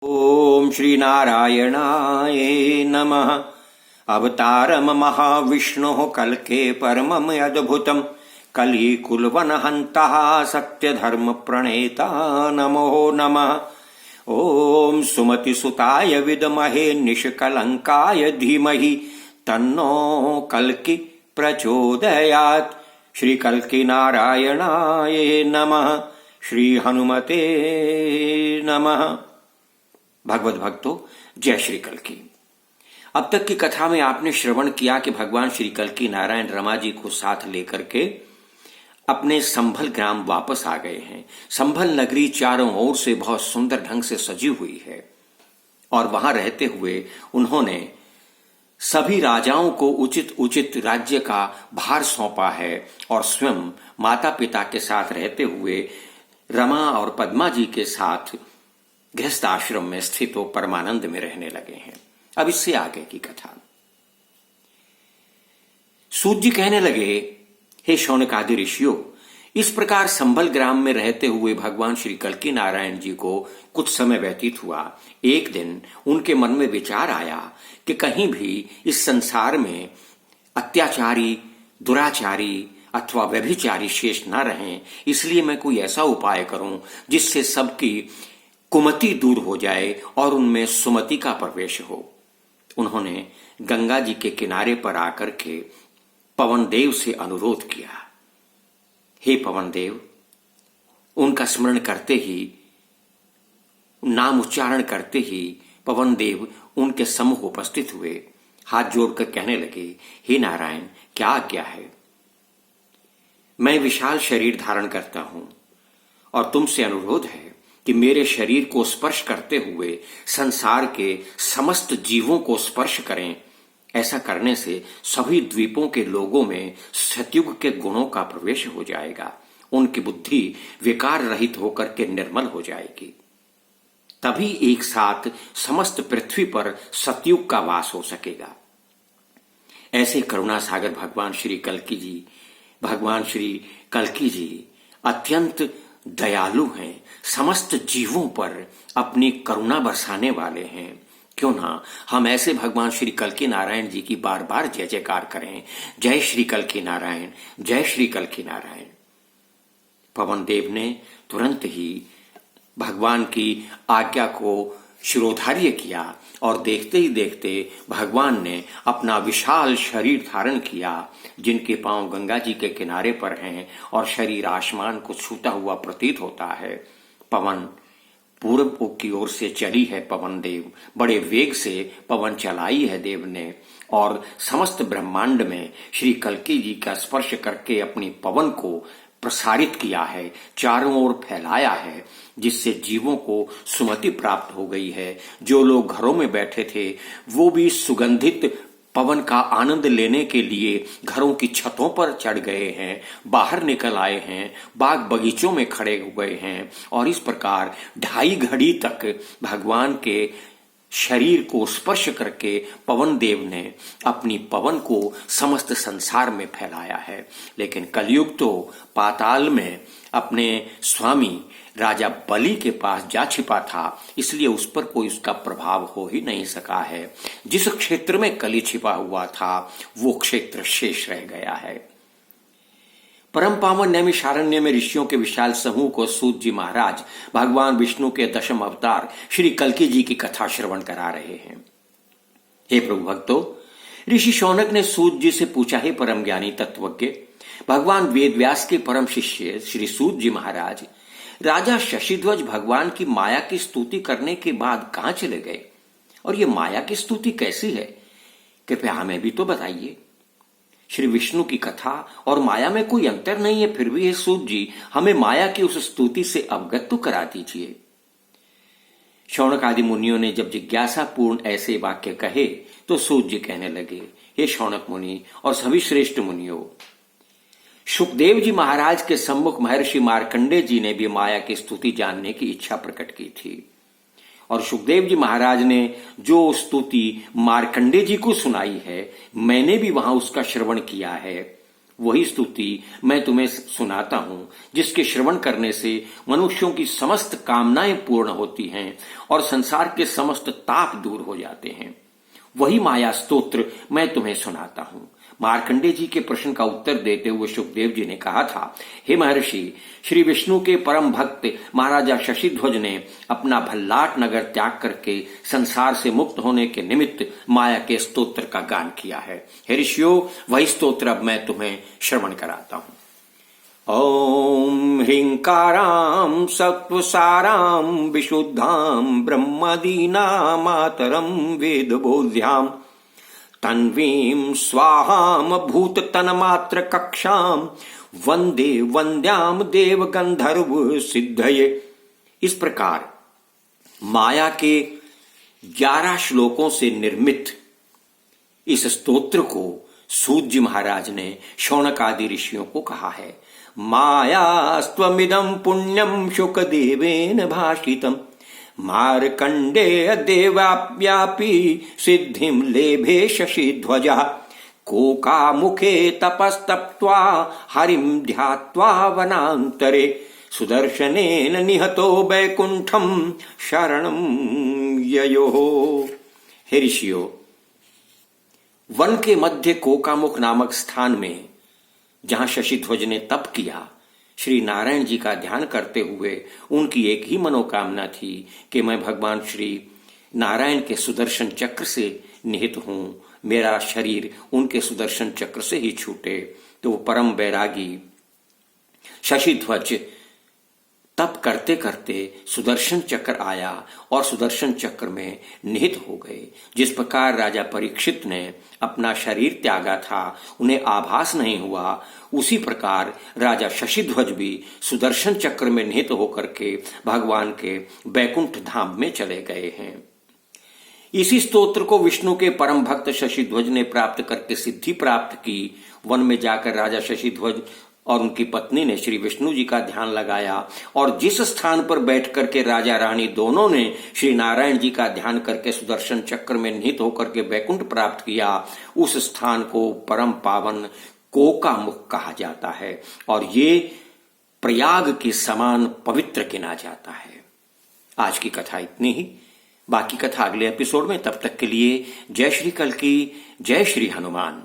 ओम श्री नारायणाय नमः। अवतारम महाविष्णु कल्के परमम अद्भुतम कलिकुलवन हंतः सत्य धर्म प्रणेता नमो नमः। ओम सुमति सुताय विद्महे निष्कलंकाय धीमहि तन्नो कल्कि प्रचोदयात्। श्री कल्कि नारायणाय नमः। श्री हनुमते नमः। भगवत भक्तों, जय श्री कल्कि। अब तक की कथा में आपने श्रवण किया कि भगवान श्री कल्कि नारायण रमा जी को साथ लेकर के अपने संभल ग्राम वापस आ गए हैं। संभल नगरी चारों ओर से बहुत सुंदर ढंग से सजी हुई है और वहां रहते हुए उन्होंने सभी राजाओं को उचित उचित राज्य का भार सौंपा है और स्वयं माता पिता के साथ रहते हुए रमा और पद्मा जी के साथ गृहस्थ आश्रम में स्थित हो परमानंद में रहने लगे हैं। अब इससे आगे की कथा। सूत जी कहने लगे, हे शौनक आदि ऋषियों, इस प्रकार संभल ग्राम में रहते हुए भगवान श्री कल्कि नारायण जी को कुछ समय व्यतीत हुआ। एक दिन उनके मन में विचार आया कि कहीं भी इस संसार में अत्याचारी, दुराचारी अथवा व्यभिचारी शेष न रहें, इसलिए मैं कोई ऐसा उपाय करूं जिससे सबकी कुमति दूर हो जाए और उनमें सुमति का प्रवेश हो। उन्होंने गंगा जी के किनारे पर आकर के पवन देव से अनुरोध किया। हे पवन देव, उनका स्मरण करते ही, नाम उच्चारण करते ही पवन देव उनके सम्मुख उपस्थित हुए। हाथ जोड़कर कहने लगे, हे नारायण, क्या आज्ञा है? मैं विशाल शरीर धारण करता हूं और तुमसे अनुरोध है कि मेरे शरीर को स्पर्श करते हुए संसार के समस्त जीवों को स्पर्श करें। ऐसा करने से सभी द्वीपों के लोगों में सतयुग के गुणों का प्रवेश हो जाएगा। उनकी बुद्धि विकार रहित होकर के निर्मल हो जाएगी। तभी एक साथ समस्त पृथ्वी पर सतयुग का वास हो सकेगा। ऐसे करुणा सागर भगवान श्री कल्कि जी अत्यंत दयालु हैं, समस्त जीवों पर अपनी करुणा बरसाने वाले हैं। क्यों ना हम ऐसे भगवान श्री कल्कि नारायण जी की बार बार जय जयकार करें। जय श्री कल्कि नारायण, जय श्री कल्कि नारायण। पवन देव ने तुरंत ही भगवान की आज्ञा को शिरोधार्य किया और देखते ही देखते भगवान ने अपना विशाल शरीर धारण किया, जिनके पांव गंगा जी के किनारे पर हैं और शरीर आसमान को छूता हुआ प्रतीत होता है। पवन पूर्व की ओर से चली है पवन देव, बड़े वेग से पवन चलाई है देव ने और समस्त ब्रह्मांड में श्री कल्कि जी का स्पर्श करके अपनी पवन को प्रसारित किया है, चारों ओर फैलाया है, जिससे जीवों को सुमति प्राप्त हो गई है। जो लोग घरों में बैठे थे वो भी सुगंधित पवन का आनंद लेने के लिए घरों की छतों पर चढ़ गए हैं, बाहर निकल आए हैं, बाग बगीचों में खड़े हो गए हैं और इस प्रकार 2.5 घड़ी तक भगवान के शरीर को स्पर्श करके पवन देव ने अपनी पवन को समस्त संसार में फैलाया है। लेकिन कलयुग तो पाताल में अपने स्वामी राजा बलि के पास जा छिपा था, इसलिए उस पर कोई उसका प्रभाव हो ही नहीं सका है। जिस क्षेत्र में कली छिपा हुआ था वो क्षेत्र शेष रह गया है। परम पावन नैमिषारण्य में ऋषियों के विशाल समूह को सूत जी महाराज भगवान विष्णु के दशम अवतार श्री कल्कि जी की कथा श्रवण करा रहे हैं। हे प्रभु भक्तों, ऋषि शौनक ने सूत जी से पूछा, हे परम ज्ञानी तत्वज्ञ, भगवान वेद व्यास के परम शिष्य श्री सूत जी महाराज, राजा शशिध्वज भगवान की माया की स्तुति करने के बाद कहां चले गए और ये माया की स्तुति कैसी है? कृपया हमें भी तो बताइए। श्री विष्णु की कथा और माया में कोई अंतर नहीं है, फिर भी हे सूत जी, हमें माया की उस स्तुति से अवगत तो करा दीजिए। शौनक आदि मुनियों ने जब जिज्ञासा पूर्ण ऐसे वाक्य कहे तो सूत जी कहने लगे, हे शौनक मुनि और सभी श्रेष्ठ मुनियों, सुखदेव जी महाराज के सम्मुख महर्षि मार्कंडे जी ने भी माया की स्तुति जानने की इच्छा प्रकट की थी और सुखदेव जी महाराज ने जो स्तुति मार्कंडे जी को सुनाई है, मैंने भी वहां उसका श्रवण किया है। वही स्तुति मैं तुम्हें सुनाता हूं जिसके श्रवण करने से मनुष्यों की समस्त कामनाएं पूर्ण होती हैं और संसार के समस्त ताप दूर हो जाते हैं। वही माया स्तोत्र मैं तुम्हें सुनाता हूं। मार्कंडे जी के प्रश्न का उत्तर देते हुए सुखदेव जी ने कहा था, हे महर्षि, श्री विष्णु के परम भक्त महाराजा शशिध्वज ने अपना भल्लाट नगर त्याग करके संसार से मुक्त होने के निमित्त माया के स्तोत्र का गान किया है। हे ऋषियों, वही स्तोत्र अब मैं तुम्हें श्रवण कराता हूं। ओम ह्रींकारां सत्वसारां विशुद्धां ब्रह्मदीना मातरं वेदबोध्यां तन्वीं स्वाहां भूततन्मात्र कक्षां वंदे वंद्याम देव गंधर्व सिद्धये। इस प्रकार माया के 11 श्लोकों से निर्मित इस स्तोत्र को सूत जी महाराज ने शौनक आदि ऋषियों को कहा है। मायास्त्वमिदं पुण्यं शुकदेवेन भाषितम् मार्कण्डेय देवाव्यापी सिद्धिं लेभे शशिध्वजः कोकामुखे तपस्तप्त्वा हरिं ध्यात्वा वनान्तरे सुदर्शनेन निहतो वैकुंठं शरणं ययो। हे ऋषियों, वन के मध्य कोकामुख नामक स्थान में जहां शशिध्वज ने तप किया, श्री नारायण जी का ध्यान करते हुए उनकी एक ही मनोकामना थी कि मैं भगवान श्री नारायण के सुदर्शन चक्र से निहित हूं, मेरा शरीर उनके सुदर्शन चक्र से ही छूटे। तो वो परम वैरागी शशिध्वज तप करते करते सुदर्शन चक्र आया और सुदर्शन चक्र में निहित हो गए। जिस प्रकार राजा परीक्षित ने अपना शरीर त्यागा था, उन्हें आभास नहीं हुआ, उसी प्रकार राजा शशिध्वज भी सुदर्शन चक्र में निहित होकर के भगवान के बैकुंठ धाम में चले गए हैं। इसी स्तोत्र को विष्णु के परम भक्त शशिध्वज ने प्राप्त करके सिद्धि प्राप्त की। वन में जाकर राजा शशिध्वज और उनकी पत्नी ने श्री विष्णु जी का ध्यान लगाया और जिस स्थान पर बैठ करके राजा रानी दोनों ने श्री नारायण जी का ध्यान करके सुदर्शन चक्र में निहित होकर के बैकुंठ प्राप्त किया, उस स्थान को परम पावन कोकामुख कहा जाता है और ये प्रयाग के समान पवित्र गिना जाता है। आज की कथा इतनी ही, बाकी कथा अगले एपिसोड में। तब तक के लिए जय श्री कल्की, जय श्री हनुमान।